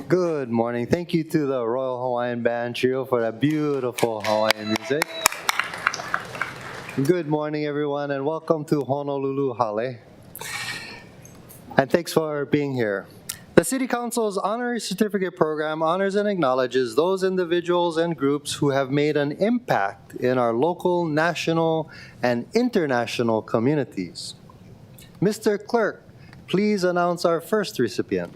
Good morning. Thank you to the Royal Hawaiian Band Trio for that beautiful Hawaiian music. Good morning, everyone, and welcome to Honolulu Hale. And thanks for being here. The City Council's Honorary Certificate Program honors and acknowledges those individuals and groups who have made an impact in our local, national, and international communities. Mr. Clerk, please announce our first recipient.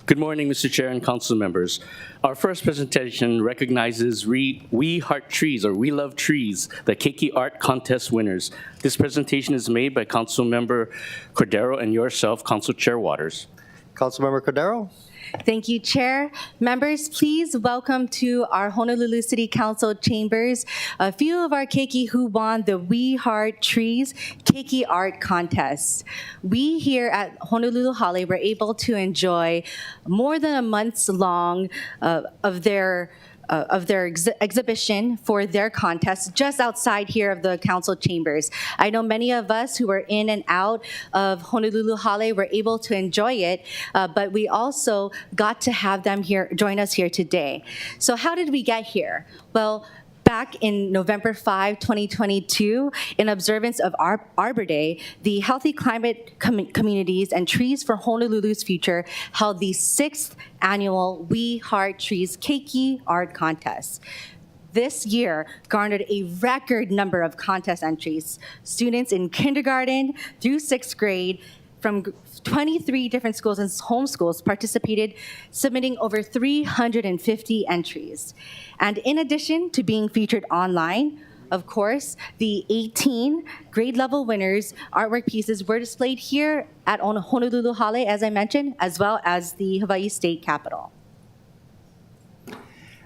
Good morning, Mr. Chair and council members. Our first presentation recognizes We Heart Trees, or We Love Trees, the Keiki Art Contest winners. This presentation is made by Council Member Cordero and yourself, Council Chair Waters. Councilmember Cordero. Thank you, Chair. Members, please welcome to our Honolulu City Council chambers a few of our keiki who won the We Heart Trees Keiki Art Contest. We here at Honolulu Hale were able to enjoy more than a month's long of their exhibition for their contest just outside here of the council chambers. I know many of us who were in and out of Honolulu Hale were able to enjoy it, but we also got to have them here join us here today. So how did we get here? Well, back in November 5, 2022, in observance of Arbor Day, the Healthy Climate Communities and Trees for Honolulu's Future held the 6th annual We Heart Trees Keiki Art Contest. This year garnered a record number of contest entries. Students in kindergarten through 6th grade from 23 different schools and homeschools participated, submitting over 350 entries. And in addition to being featured online, of course, the 18 grade level winners' artwork pieces were displayed here at Honolulu Hale, as I mentioned, as well as the Hawaii State Capitol.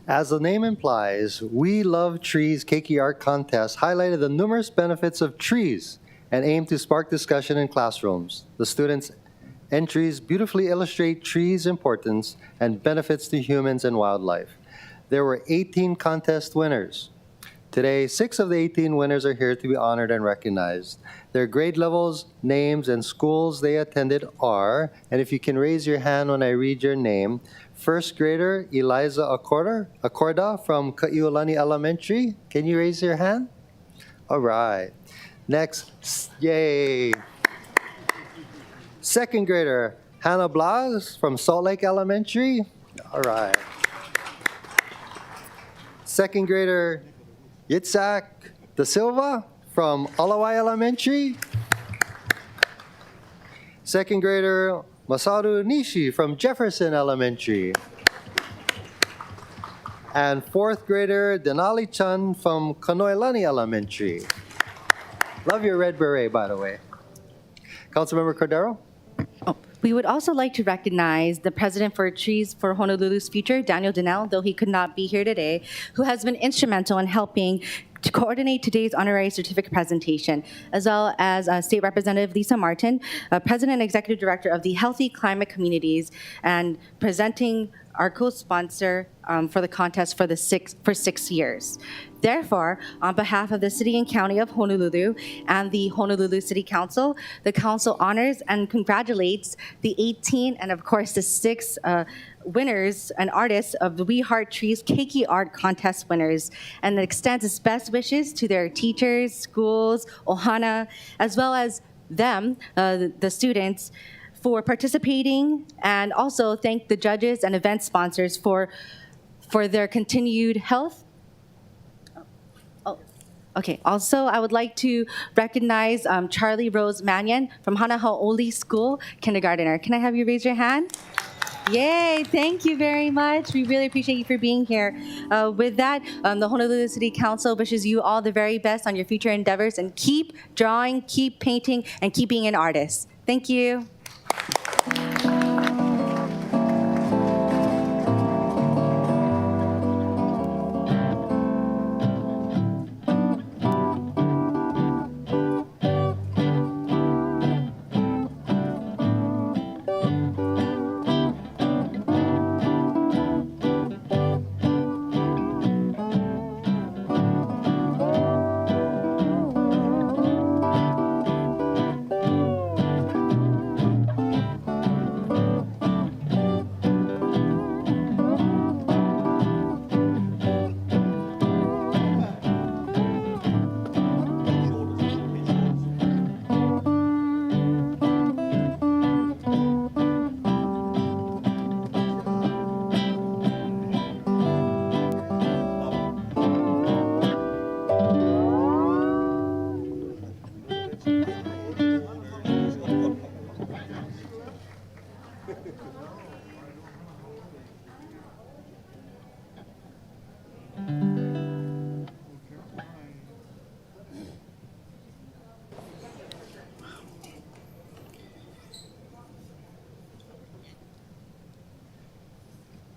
As the name implies, We Love Trees Keiki Art Contest highlighted the numerous benefits of trees and aimed to spark discussion in classrooms. The students' entries beautifully illustrate trees' importance and benefits to humans and wildlife. There were 18 contest winners. Today, 6 of the 18 winners are here to be honored and recognized. Their grade levels, names, and schools they attended are, and if you can raise your hand when I read your name, first grader Eliza Acorda from Kaiulani Elementary. Can you raise your hand? All right. Next, yay. Second grader Hannah Blas from Salt Lake Elementary. All right. Second grader Yitzhak Da Silva from Alawai Elementary. Second grader Masaru Nishi from Jefferson Elementary. And fourth grader Denali Chan from Kanoilani Elementary. Love your red beret, by the way. Councilmember Cordero? We would also like to recognize the President for Trees for Honolulu's Future, Daniel Donnell, though he could not be here today, who has been instrumental in helping to coordinate today's honorary certificate presentation, as well as State Representative Lisa Martin, President and Executive Director of the Healthy Climate Communities, and presenting our co-sponsor for the contest for 6 years. Therefore, on behalf of the City and County of Honolulu and the Honolulu City Council, the Council honors and congratulates the 18 and of course the 6 winners and artists of the We Heart Trees Keiki Art Contest winners, and extends its best wishes to their teachers, schools, ohana, as well as them, the students, for participating, and also thank the judges and event sponsors for their continued health. Okay, also I would like to recognize Charlie Rose Mannion from Hanahau'oli School, kindergartner. Can I have you raise your hand? Yay, thank you very much. We really appreciate you for being here. With that, the Honolulu City Council wishes you all the very best on your future endeavors, and keep drawing, keep painting, and keep being an artist. Thank you.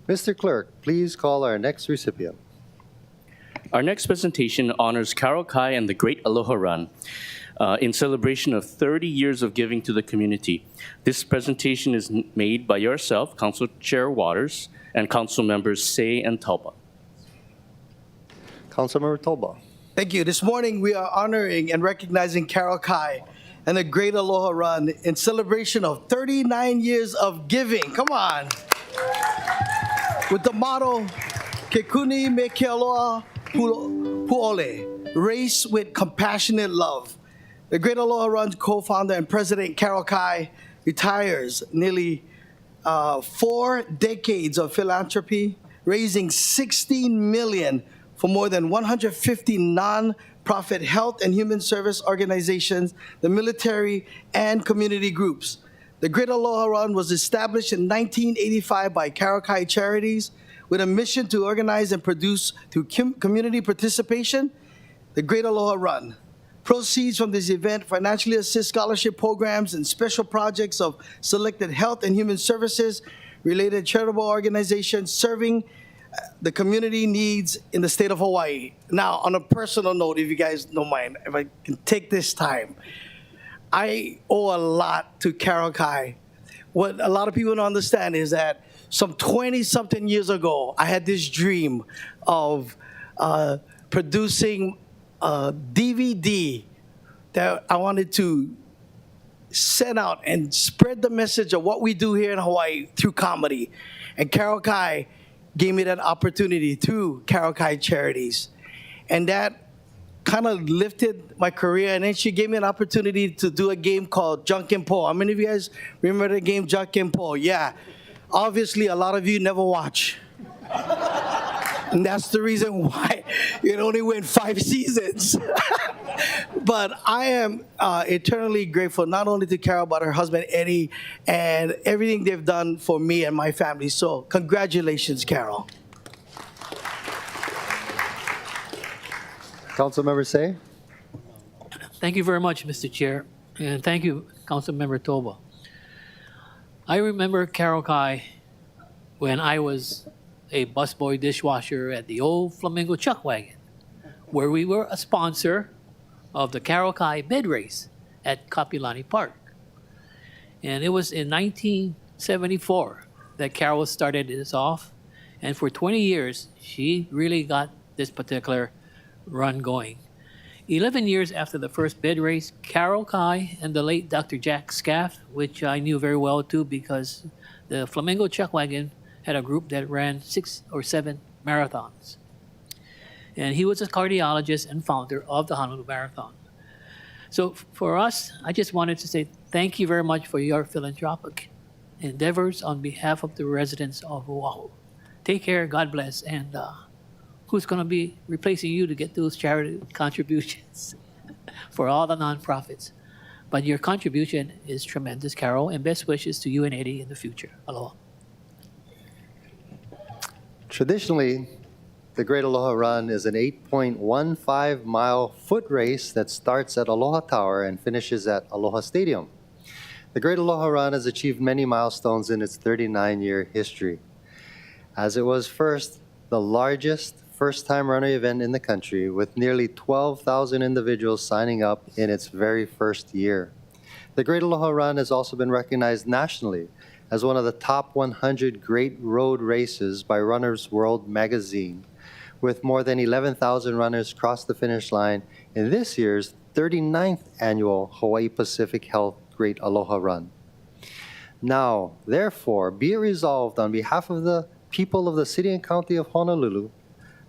Mr. Clerk, please call our next recipient. Our next presentation honors Carol Kai and the Great Aloha Run in celebration of 30 years of giving to the community. This presentation is made by yourself, Council Chair Waters, and Council Members Say and Tauba. Councilmember Toba. Thank you. This morning we are honoring and recognizing Carol Kai and the Great Aloha Run in celebration of 39 years of giving. Come on. With the motto, Ke kuni me ke aloha pu'ole, race with compassionate love. The Great Aloha Run's co-founder and president, Carol Kai, retires nearly 4 decades of philanthropy, raising $16 million for more than 150 non-profit health and human service organizations, the military, and community groups. The Great Aloha Run was established in 1985 by Carol Kai Charities with a mission to organize and produce through community participation the Great Aloha Run. Proceeds from this event financially assist scholarship programs and special projects of selected health and human services related charitable organizations serving the community needs in the state of Hawaii. Now, on a personal note, if you guys don't mind, if I can take this time, I owe a lot to Carol Kai. What a lot of people don't understand is that some 20-something years ago, I had this dream of producing a DVD that I wanted to send out and spread the message of what we do here in Hawaii through comedy. And Carol Kai gave me that opportunity through Carol Kai Charities. And that kind of lifted my career. And then she gave me an opportunity to do a game called Junk and Paul. How many of you guys remember the game Junk and Paul? Yeah. Obviously, a lot of you never watch. And that's the reason why it only went 5 seasons. But I am eternally grateful not only to Carol, but her husband, Eddie, and everything they've done for me and my family. So congratulations, Carol. Councilmember Say. Thank you very much, Mr. Chair, and thank you, Councilmember Toba. I remember Carol Kai when I was a busboy dishwasher at the old Flamingo Chuck Wagon, where we were a sponsor of the Carol Kai bed race at Kapilani Park. And it was in 1974 that Carol started this off, and for 20 years, she really got this particular run going. 11 years after the first bed race, Carol Kai and the late Dr. Jack Scaff, which I knew very well too because the Flamingo Chuck Wagon had a group that ran 6 or 7 marathons. And he was a cardiologist and founder of the Honolulu Marathon. So for us, I just wanted to say thank you very much for your philanthropic endeavors on behalf of the residents of Oahu. Take care, God bless, and who's going to be replacing you to get those charity contributions for all the nonprofits? But your contribution is tremendous, Carol, and best wishes to you and Eddie in the future. Aloha. Traditionally, the Great Aloha Run is an 8.15-mile foot race that starts at Aloha Tower and finishes at Aloha Stadium. The Great Aloha Run has achieved many milestones in its 39-year history, as it was the largest first-time runner event in the country, with nearly 12,000 individuals signing up in its very first year. The Great Aloha Run has also been recognized nationally as one of the top 100 great road races by Runner's World magazine, with more than 11,000 runners cross the finish line in this year's 39th annual Hawaii Pacific Health Great Aloha Run. Now, therefore, be it resolved on behalf of the people of the City and County of Honolulu,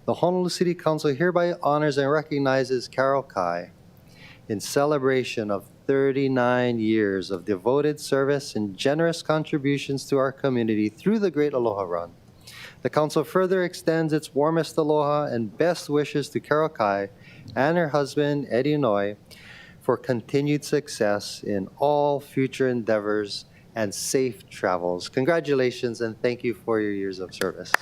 the Honolulu City Council hereby honors and recognizes Carol Kai in celebration of 39 years of devoted service and generous contributions to our community through the Great Aloha Run. The Council further extends its warmest aloha and best wishes to Carol Kai and her husband, Eddie Noi, for continued success in all future endeavors and safe travels. Congratulations and thank you for your years of service.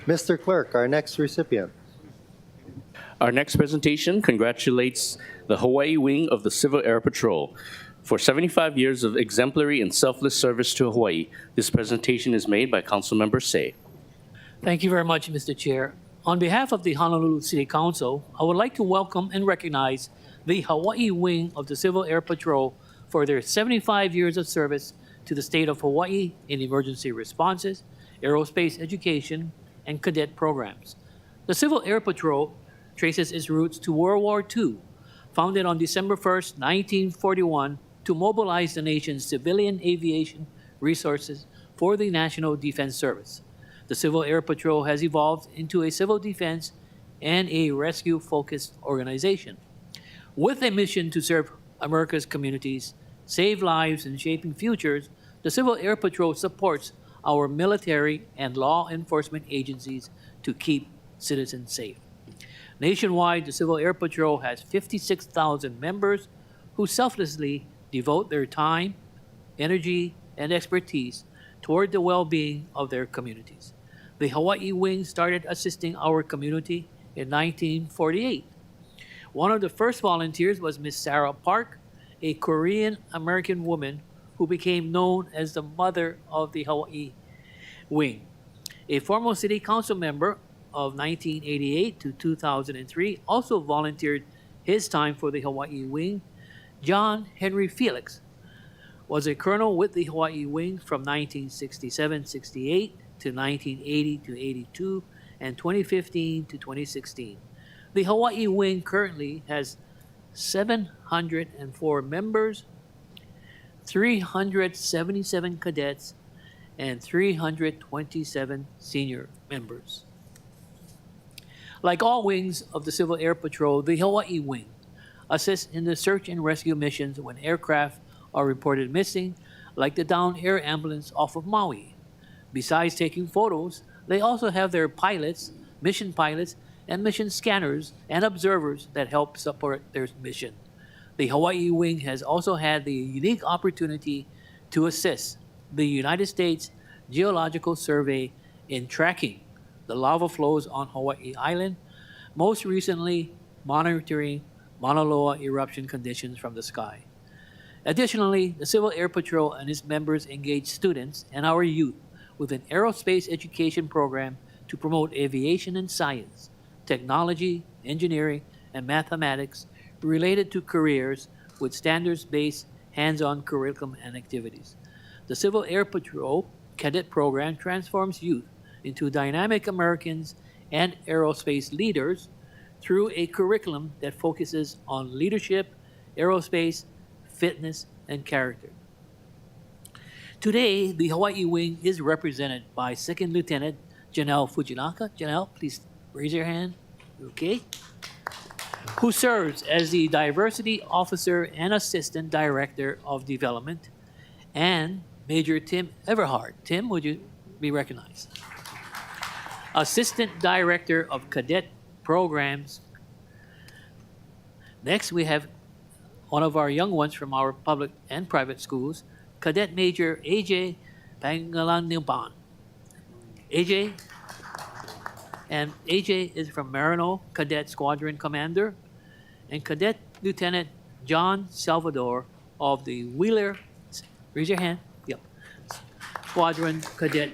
Mr. Clerk, our next recipient. Our next presentation congratulates the Hawaii wing of the Civil Air Patrol. For 75 years of exemplary and selfless service to Hawaii, this presentation is made by Councilmember Say. Thank you very much, Mr. Chair. On behalf of the Honolulu City Council, I would like to welcome and recognize the Hawaii wing of the Civil Air Patrol for their 75 years of service to the state of Hawaii in emergency responses, aerospace education, and cadet programs. The Civil Air Patrol traces its roots to World War II, founded on December 1st, 1941, to mobilize the nation's civilian aviation resources for the National Defense Service. The Civil Air Patrol has evolved into a civil defense and a rescue-focused organization. With a mission to serve America's communities, save lives, and shaping futures, the Civil Air Patrol supports our military and law enforcement agencies to keep citizens safe. Nationwide, the Civil Air Patrol has 56,000 members who selflessly devote their time, energy, and expertise toward the well-being of their communities. The Hawaii wing started assisting our community in 1948. One of the first volunteers was Miss Sarah Park, a Korean-American woman who became known as the mother of the Hawaii wing. A former city council member of 1988 to 2003 also volunteered his time for the Hawaii wing. John Henry Felix was a colonel with the Hawaii wing from 1967-68 to 1980 to 82 and 2015 to 2016. The Hawaii wing currently has 704 members, 377 cadets, and 327 senior members. Like all wings of the Civil Air Patrol, the Hawaii wing assists in the search and rescue missions when aircraft are reported missing, like the downed air ambulance off of Maui. Besides taking photos, they also have their pilots, mission pilots, and mission scanners and observers that help support their mission. The Hawaii wing has also had the unique opportunity to assist the United States Geological Survey in tracking the lava flows on Hawaii Island, most recently monitoring Mauna Loa eruption conditions from the sky. Additionally, the Civil Air Patrol and its members engage students and our youth with an aerospace education program to promote aviation and science, technology, engineering, and mathematics related to careers with standards-based hands-on curriculum and activities. The Civil Air Patrol cadet program transforms youth into dynamic Americans and aerospace leaders through a curriculum that focuses on leadership, aerospace, fitness, and character. Today, the Hawaii wing is represented by Second Lieutenant Janelle Fujinaka. Janelle, please raise your hand. Okay. Who serves as the Diversity Officer and Assistant Director of Development, and Major Tim Everhart. Tim, would you be recognized? Assistant Director of Cadet Programs. Next, we have one of our young ones from our public and private schools, Cadet Major AJ Pangalaniban. AJ, and AJ is from Marino Cadet Squadron Commander, and Cadet Lieutenant John Salvador of the Wheeler, raise your hand, yep, Squadron Cadet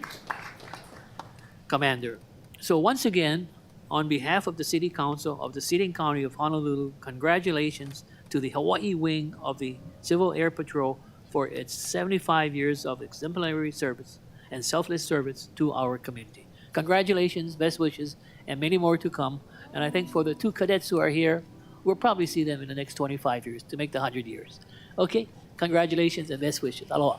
Commander. So once again, on behalf of the City Council of the City and County of Honolulu, congratulations to the Hawaii wing of the Civil Air Patrol for its 75 years of exemplary service and selfless service to our community. Congratulations, best wishes, and many more to come. And I think for the two cadets who are here, we'll probably see them in the next 25 years to make the 100 years. Okay, congratulations and best wishes. Aloha.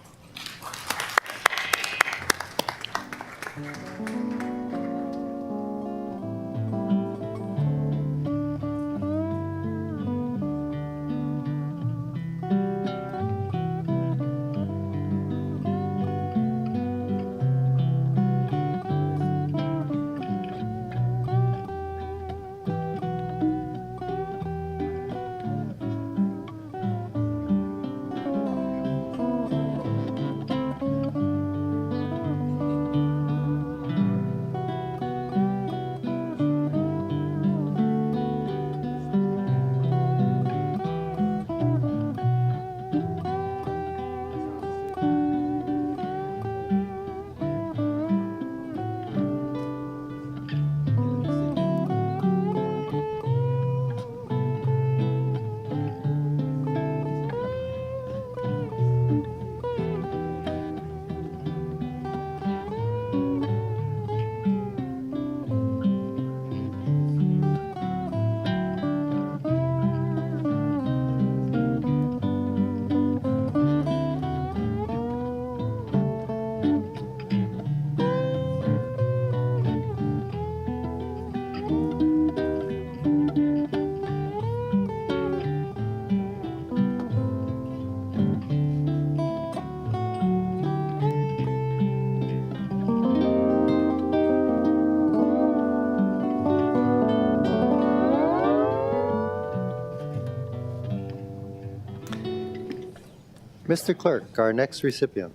Mr. Clerk, our next recipient.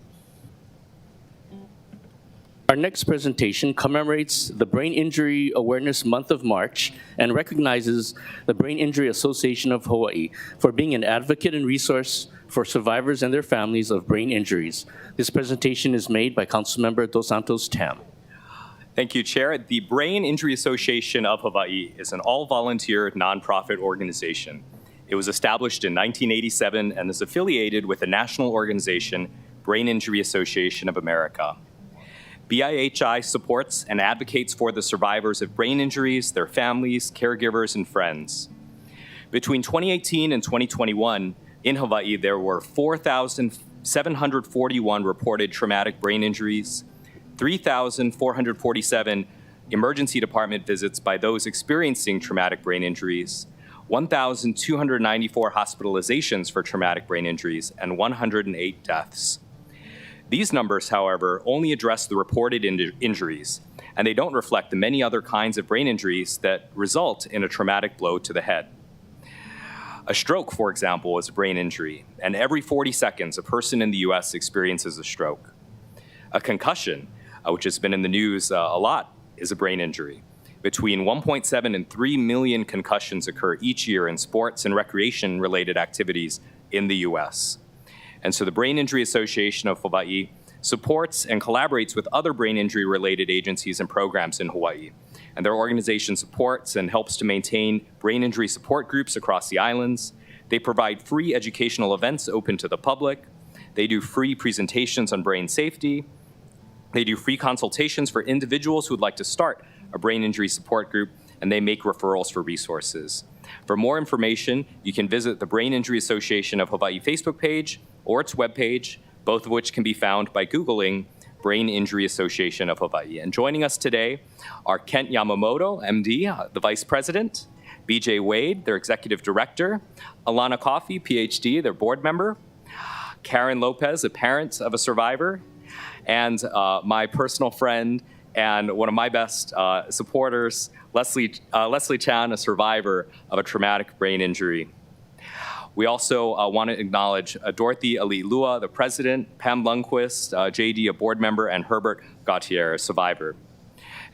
Our next presentation commemorates the Brain Injury Awareness Month of March and recognizes the Brain Injury Association of Hawaii for being an advocate and resource for survivors and their families of brain injuries. This presentation is made by Councilmember Dos Santos Tam. Thank you, Chair. The Brain Injury Association of Hawaii is an all-volunteer nonprofit organization. It was established in 1987 and is affiliated with the national organization, Brain Injury Association of America. BIHI supports and advocates for the survivors of brain injuries, their families, caregivers, and friends. Between 2018 and 2021, in Hawaii, there were 4,741 reported traumatic brain injuries, 3,447 emergency department visits by those experiencing traumatic brain injuries, 1,294 hospitalizations for traumatic brain injuries, and 108 deaths. These numbers, however, only address the reported injuries, and they don't reflect the many other kinds of brain injuries that result in a traumatic blow to the head. A stroke, for example, is a brain injury, and every 40 seconds, a person in the US experiences a stroke. A concussion, which has been in the news a lot, is a brain injury. Between 1.7 and 3 million concussions occur each year in sports and recreation-related activities in the US. And so the Brain Injury Association of Hawaii supports and collaborates with other brain injury-related agencies and programs in Hawaii. And their organization supports and helps to maintain brain injury support groups across the islands. They provide free educational events open to the public. They do free presentations on brain safety. They do free consultations for individuals who would like to start a brain injury support group, and they make referrals for resources. For more information, you can visit the Brain Injury Association of Hawaii Facebook page or its webpage, both of which can be found by Googling Brain Injury Association of Hawaii. And joining us today are Kent Yamamoto, MD, the Vice President, BJ Wade, their Executive Director, Alana Coffey, PhD, their board member, Karen Lopez, a parent of a survivor, and my personal friend and one of my best supporters, Leslie Chan, a survivor of a traumatic brain injury. We also want to acknowledge Dorothy Ali Lua, the president, Pam Lundquist, JD, a board member, and Herbert Gautier, a survivor.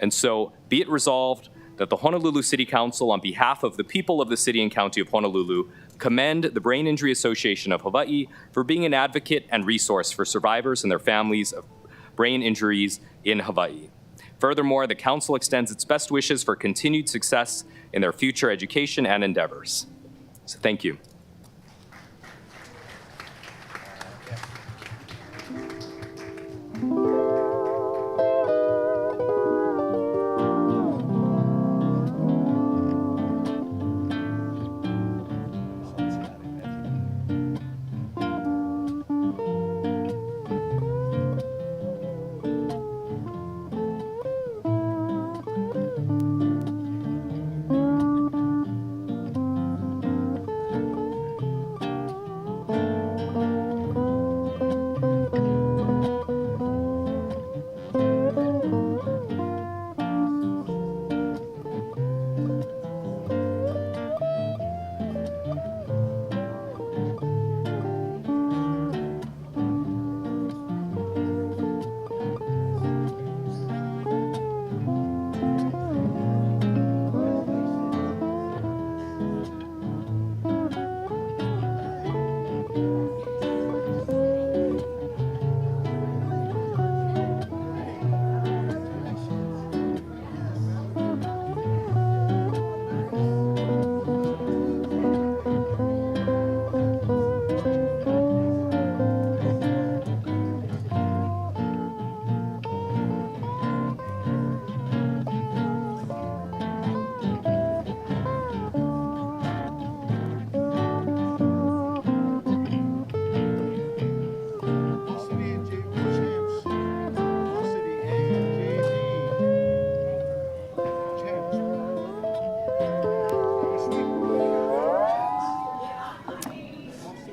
And so be it resolved that the Honolulu City Council, on behalf of the people of the city and county of Honolulu, commend the Brain Injury Association of Hawaii for being an advocate and resource for survivors and their families of brain injuries in Hawaii. Furthermore, the council extends its best wishes for continued success in their future education and endeavors. So thank you.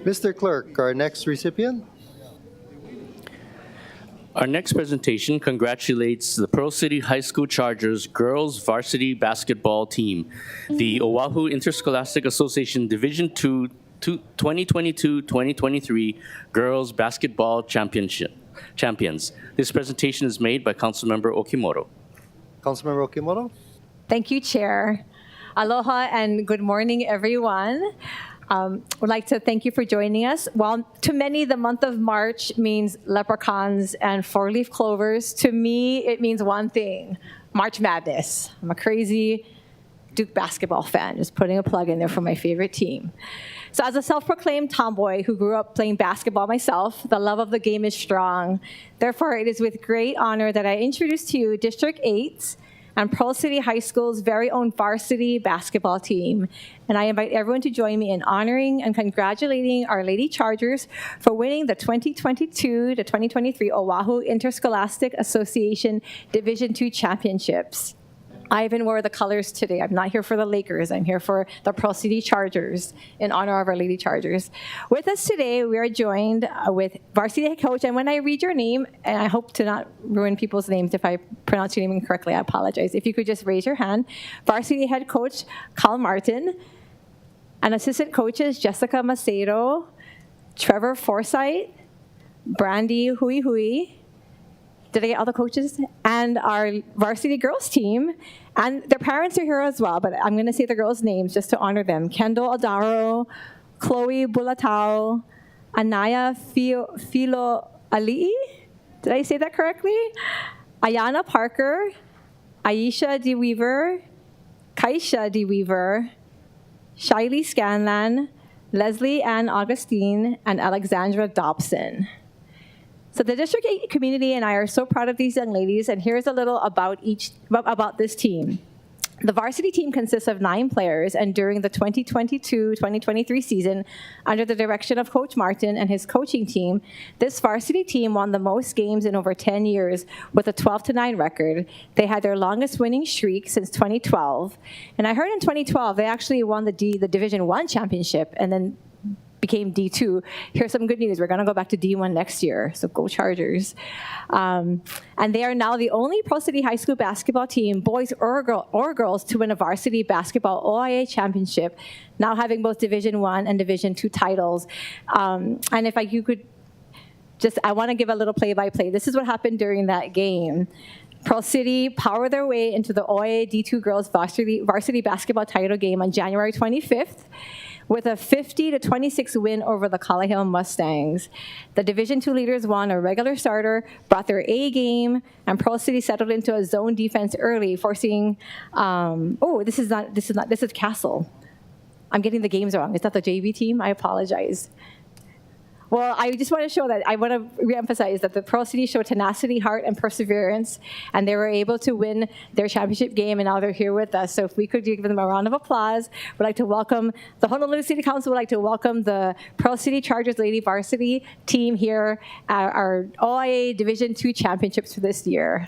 Mr. Clerk, our next recipient. Our next presentation congratulates the Pearl City High School Chargers girls varsity basketball team, the Oahu Interscholastic Association Division II 2022-2023 Girls Basketball Champions. This presentation is made by Councilmember Okimoto. Councilmember Okimoto. Thank you, Chair. Aloha and good morning, everyone. Would like to thank you for joining us. While to many, the month of March means leprechauns and four-leaf clovers, to me, it means one thing, March Madness. I'm a crazy Duke basketball fan, just putting a plug in there for my favorite team. So as a self-proclaimed tomboy who grew up playing basketball myself, the love of the game is strong. Therefore, it is with great honor that I introduce to you District 8's and Pearl City High School's very own varsity basketball team. And I invite everyone to join me in honoring and congratulating our Lady Chargers for winning the 2022 to 2023 Oahu Interscholastic Association Division II Championships. I even wore the colors today. I'm not here for the Lakers. I'm here for the Pearl City Chargers in honor of our Lady Chargers. With us today, we are joined with varsity head coach. And when I read your name, and I hope to not ruin people's names if I pronounce your name incorrectly, I apologize. If you could just raise your hand. Varsity head coach Carl Martin, and assistant coaches Jessica Macedo, Trevor Forsythe, Brandy Hui Hui. Did I get all the coaches? And our varsity girls team. And their parents are here as well, but I'm going to say the girls' names just to honor them. Kendall Adaro, Chloe Bulatao, Anaya Filo Ali'i. Did I say that correctly? Ayana Parker, Aisha DeWeaver, Kaisha DeWeaver, Shiley Scanlan, Leslie Ann Augustine, and Alexandra Dobson. So the District 8 community and I are so proud of these young ladies, and here's a little about this team. The varsity team consists of 9 players, and during the 2022-2023 season, under the direction of Coach Martin and his coaching team, this varsity team won the most games in over 10 years with a 12-9 record. They had their longest winning streak since 2012, and I heard in 2012 they actually won the Division I championship, and then became D2. Here's some good news. We're going to go back to D1 next year, so go Chargers. And they are now the only Pearl City High School basketball team, boys or girls, to win a varsity basketball OIA championship, now having both Division I and Division II titles. And if you could just, I want to give a little play-by-play. This is what happened during that game. Pearl City powered their way into the OIA D2 girls varsity basketball title game on January 25th. With a 50-26 win over the Kalaheo Mustangs. The Division II leaders won a regular starter, brought their A game, and Pearl City settled into a zone defense early, forcing, this is Castle. I'm getting the games wrong. Is that the JV team? I apologize. Well, I just want to show that, I want to reemphasize that the Pearl City showed tenacity, heart, and perseverance, and they were able to win their championship game, and now they're here with us. So if we could give them a round of applause, we'd like to welcome, the Honolulu City Council would like to welcome the Pearl City Chargers Lady Varsity team here at our OIA Division II championships for this year.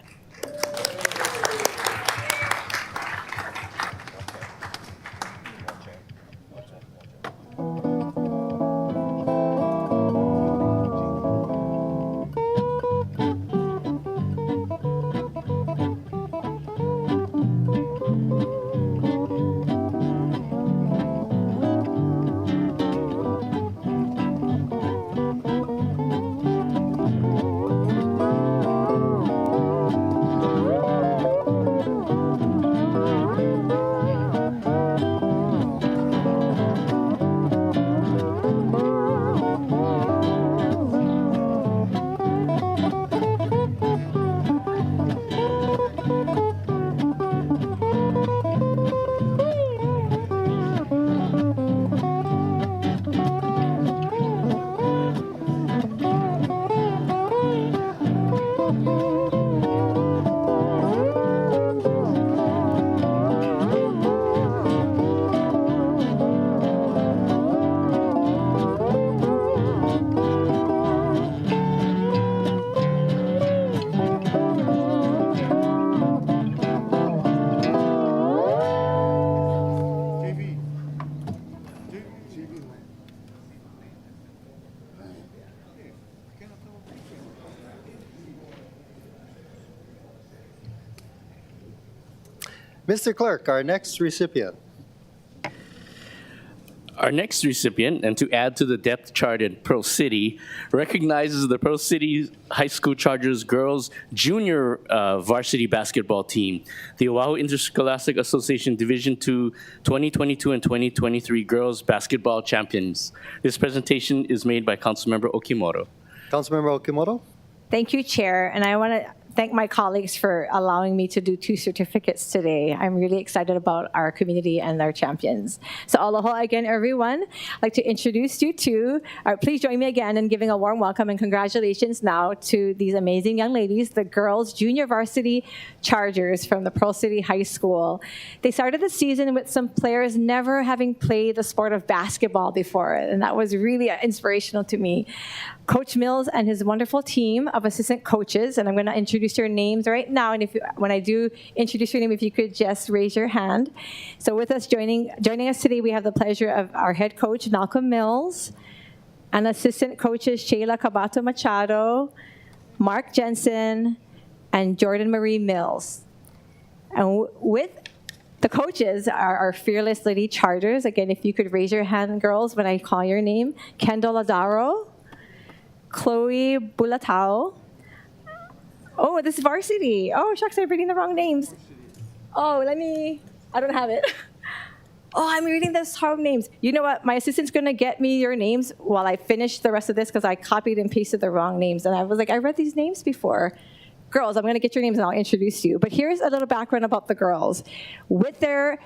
Mr. Clerk, our next recipient. Our next recipient, and to add to the depth chart in Pearl City, recognizes the Pearl City High School Chargers girls junior varsity basketball team, the Oahu Interscholastic Association Division II 2022 and 2023 girls basketball champions. This presentation is made by Councilmember Okimoto. Councilmember Okimoto? Thank you, Chair. And I want to thank my colleagues for allowing me to do 2 certificates today. I'm really excited about our community and our champions. So aloha again, everyone. I'd like to introduce you to, please join me again in giving a warm welcome and congratulations now to these amazing young ladies, the girls junior varsity Chargers from the Pearl City High School. They started the season with some players never having played the sport of basketball before, and that was really inspirational to me. Coach Mills and his wonderful team of assistant coaches, and I'm going to introduce your names right now. And when I do introduce your name, if you could just raise your hand. So with us, joining us today, we have the pleasure of our head coach, Malcolm Mills, and assistant coaches, Sheila Cabato Machado, Mark Jensen, and Jordan Marie Mills. And with the coaches are our fearless lady Chargers. Again, if you could raise your hand, girls, when I call your name. Kendall Adaro, Chloe Bulatao. Oh, this is varsity. Oh, shucks, I'm reading the wrong names. Oh, I don't have it. Oh, I'm reading the wrong names. You know what? My assistant's going to get me your names while I finish the rest of this because I copied and pasted the wrong names. And I was like, I read these names before. Girls, I'm going to get your names and I'll introduce you. But here's a little background about the girls. With their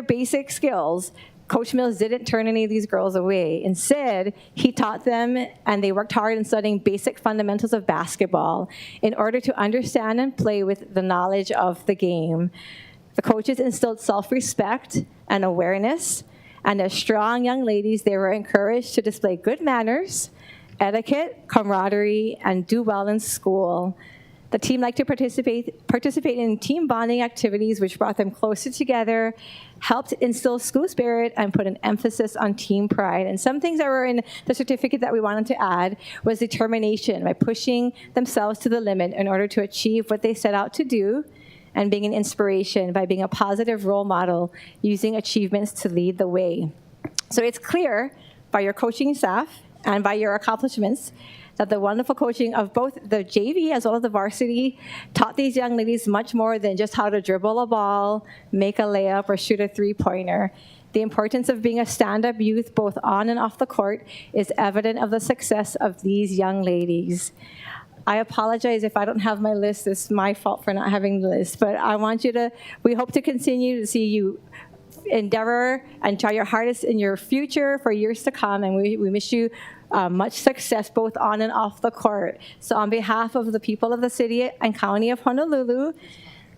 basic skills, Coach Mills didn't turn any of these girls away. Instead, he taught them, and they worked hard in studying basic fundamentals of basketball in order to understand and play with the knowledge of the game. The coaches instilled self-respect and awareness, and as strong young ladies, they were encouraged to display good manners, etiquette, camaraderie, and do well in school. The team liked to participate in team bonding activities, which brought them closer together, helped instill school spirit, and put an emphasis on team pride. And some things that were in the certificate that we wanted to add was determination by pushing themselves to the limit in order to achieve what they set out to do, and being an inspiration by being a positive role model, using achievements to lead the way. So it's clear by your coaching staff and by your accomplishments that the wonderful coaching of both the JV as well as the varsity taught these young ladies much more than just how to dribble a ball, make a layup, or shoot a three-pointer. The importance of being a stand-up youth both on and off the court is evident of the success of these young ladies. I apologize if I don't have my list. It's my fault for not having the list, but we hope to continue to see you endeavor and try your hardest in your future for years to come, and we wish you much success both on and off the court. So on behalf of the people of the city and county of Honolulu,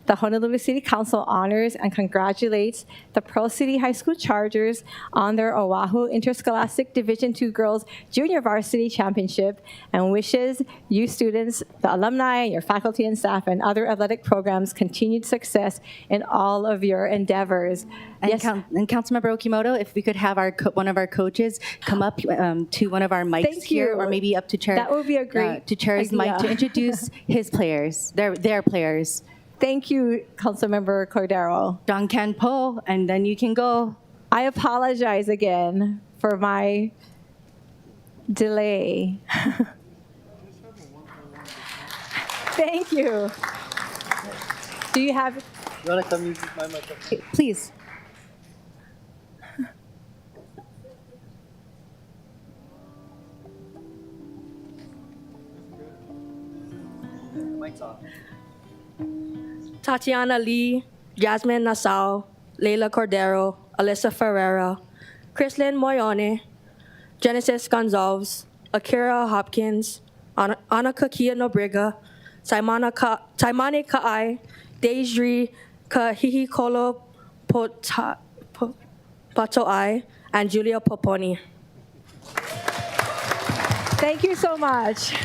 the Honolulu City Council honors and congratulates the Pearl City High School Chargers on their Oahu Interscholastic Division II Girls Junior Varsity Championship and wishes you students, the alumni, your faculty and staff, and other athletic programs continued success in all of your endeavors. And, Yes. and Councilmember Okimoto, if we could have one of our coaches come up to one of our mics Thank here, you. or maybe up to Chair. That would be a great to Chair's mic idea. to introduce his players, their players. Thank you, Councilmember Cordero. Don Can Po, and then you can go. I apologize again for my delay. Thank you. Do you have? You want to come use my microphone? Please. Mic's off. Tatiana Lee, Jasmine Nassau, Leila Cordero, Alyssa Ferreira, Chrislyn Moyone, Genesis Gonzalez, Akira Hopkins, Annika Kia Nobriga, Taimane Ka'ai, Dejri Kahihikolo Pato'ai, and Julia Poponi. Thank you so much.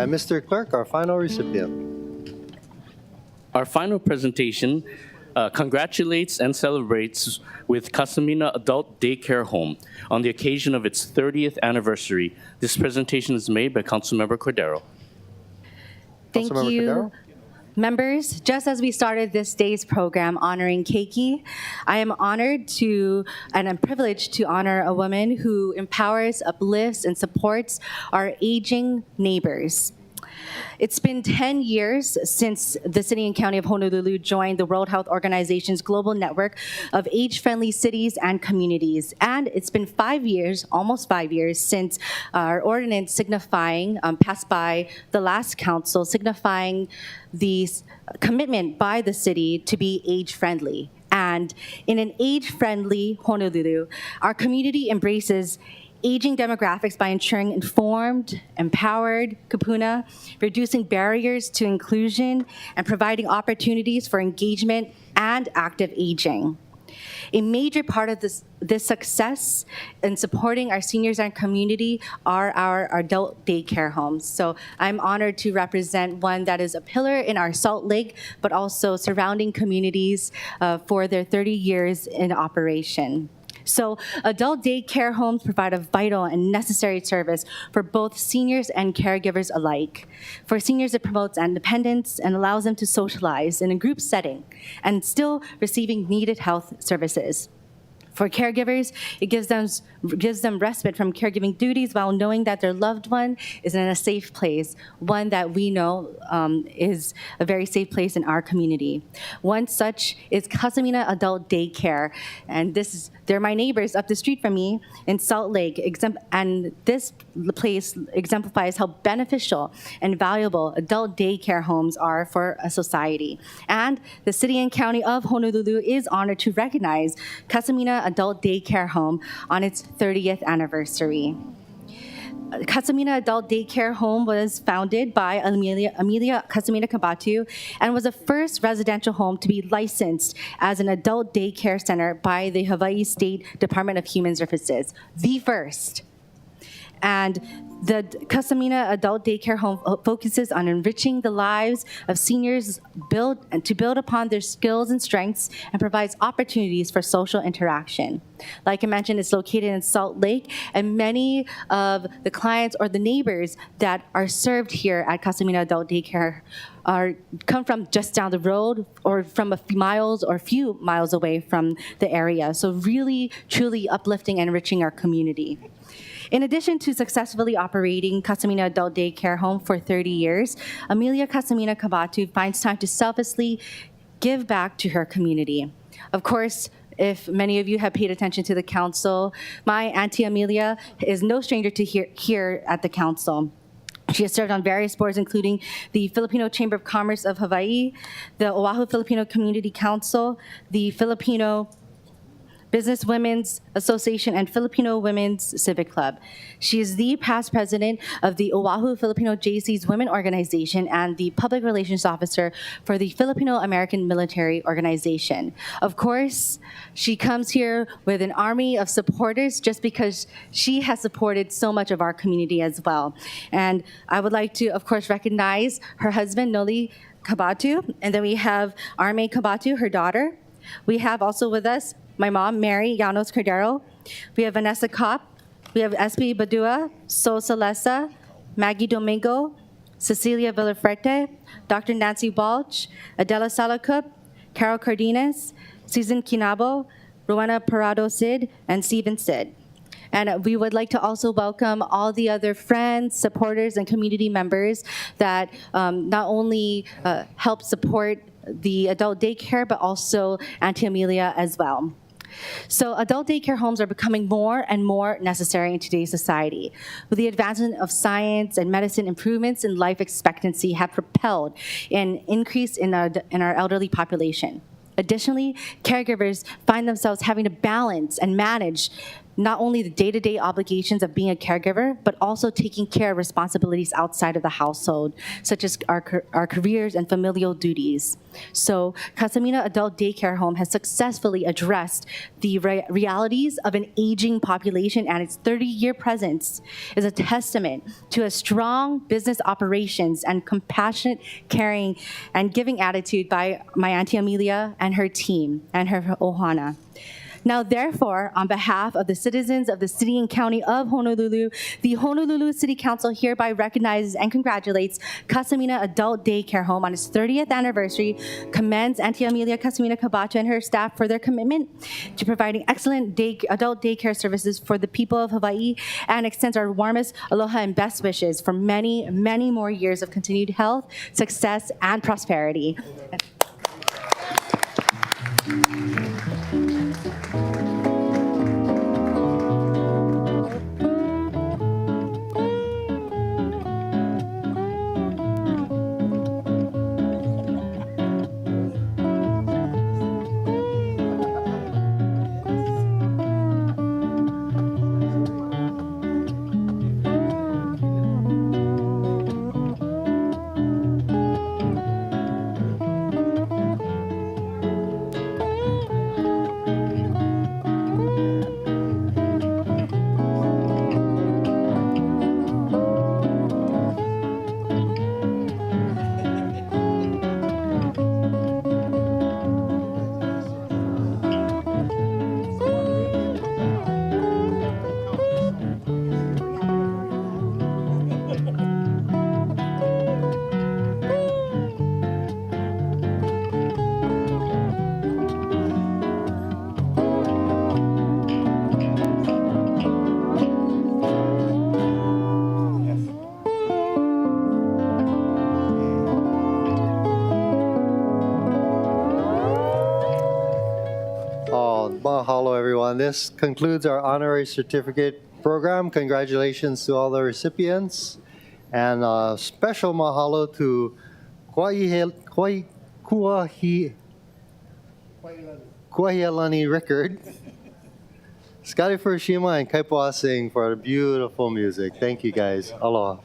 And Mr. Clerk, our final recipient. Our final presentation congratulates and celebrates with Casamina Adult Daycare Home on the occasion of its 30th anniversary. This presentation is made by Councilmember Cordero. Thank Councilmember you. Cordero? Members, just as we started this day's program honoring Keiki, I am honored to, and I'm privileged to honor a woman who empowers, uplifts, and supports our aging neighbors. It's been 10 years since the City and County of Honolulu joined the World Health Organization's global network of age-friendly cities and communities. And it's been 5 years, almost 5 years, since our ordinance signifying, passed by the last council, signifying the commitment by the city to be age-friendly. And in an age-friendly Honolulu, our community embraces aging demographics by ensuring informed, empowered kupuna, reducing barriers to inclusion, and providing opportunities for engagement and active aging. A major part of this success in supporting our seniors and community are our adult daycare homes. So I'm honored to represent one that is a pillar in our Salt Lake, but also surrounding communities for their 30 years in operation. So adult daycare homes provide a vital and necessary service for both seniors and caregivers alike. For seniors, it promotes independence and allows them to socialize in a group setting and still receiving needed health services. For caregivers, it gives them respite from caregiving duties while knowing that their loved one is in a safe place, one that we know is a very safe place in our community. One such is Casamina Adult Daycare, and they're my neighbors up the street from me in Salt Lake, and this place exemplifies how beneficial and valuable adult daycare homes are for a society. And the City and County of Honolulu is honored to recognize Casamina Adult Daycare Home on its 30th anniversary. Casamina Adult Daycare Home was founded by Amelia Casamina Kabatu and was the first residential home to be licensed as an adult daycare center by the Hawaii State Department of Human Services, the first. And the Casamina Adult Daycare Home focuses on enriching the lives of seniors to build upon their skills and strengths and provides opportunities for social interaction. Like I mentioned, it's located in Salt Lake, and many of the clients or the neighbors that are served here at Casamina Adult Daycare come from just down the road or from a few miles away from the area. So really, truly uplifting and enriching our community. In addition to successfully operating Casamina Adult Daycare Home for 30 years, Amelia Casamina Kabatu finds time to selflessly give back to her community. Of course, if many of you have paid attention to the council, my Auntie Amelia is no stranger to here at the council. She has served on various boards, including the Filipino Chamber of Commerce of Hawaii, the Oahu Filipino Community Council, the Filipino Business Women's Association, and Filipino Women's Civic Club. She is the past president of the Oahu Filipino JC's Women Organization and the public relations officer for the Filipino American Military Organization. Of course, she comes here with an army of supporters just because she has supported so much of our community as well. And I would like to, of course, recognize her husband, Noli Kabatu, and then we have Arme Kabatu, her daughter. We have also with us my mom, Mary Llanos Cordero. We have Vanessa Kopp. We have SP Badua, Sol Salesa, Maggie Domingo, Cecilia Villafrete, Dr. Nancy Balch, Adela Salacup, Carol Cardenas, Susan Kinabo, Rowena Parado Sid, and Stephen Sid. And we would like to also welcome all the other friends, supporters, and community members that not only help support the adult daycare, but also Auntie Amelia as well. So adult daycare homes are becoming more and more necessary in today's society. With the advancement of science and medicine, improvements in life expectancy have propelled an increase in our elderly population. Additionally, caregivers find themselves having to balance and manage not only the day-to-day obligations of being a caregiver, but also taking care of responsibilities outside of the household, such as our careers and familial duties. So Casamina Adult Daycare Home has successfully addressed the realities of an aging population, and its 30-year presence is a testament to a strong business operations and compassionate, caring, and giving attitude by my Auntie Amelia and her team and her ohana. Now, therefore, on behalf of the citizens of the City and County of Honolulu, the Honolulu City Council hereby recognizes and congratulates Casamina Adult Daycare Home on its 30th anniversary, commends Auntie Amelia Casamina Kabacha and her staff for their commitment to providing excellent adult daycare services for the people of Hawaii, and extends our warmest aloha and best wishes for many, many more years of continued health, success, and prosperity. Mahalo, everyone. This concludes our honorary certificate program. Congratulations to all the recipients. And special mahalo to Kuahialani Rickard, Scotty Furushima, and Kaipoa Singh for the beautiful music. Thank you, guys. Aloha.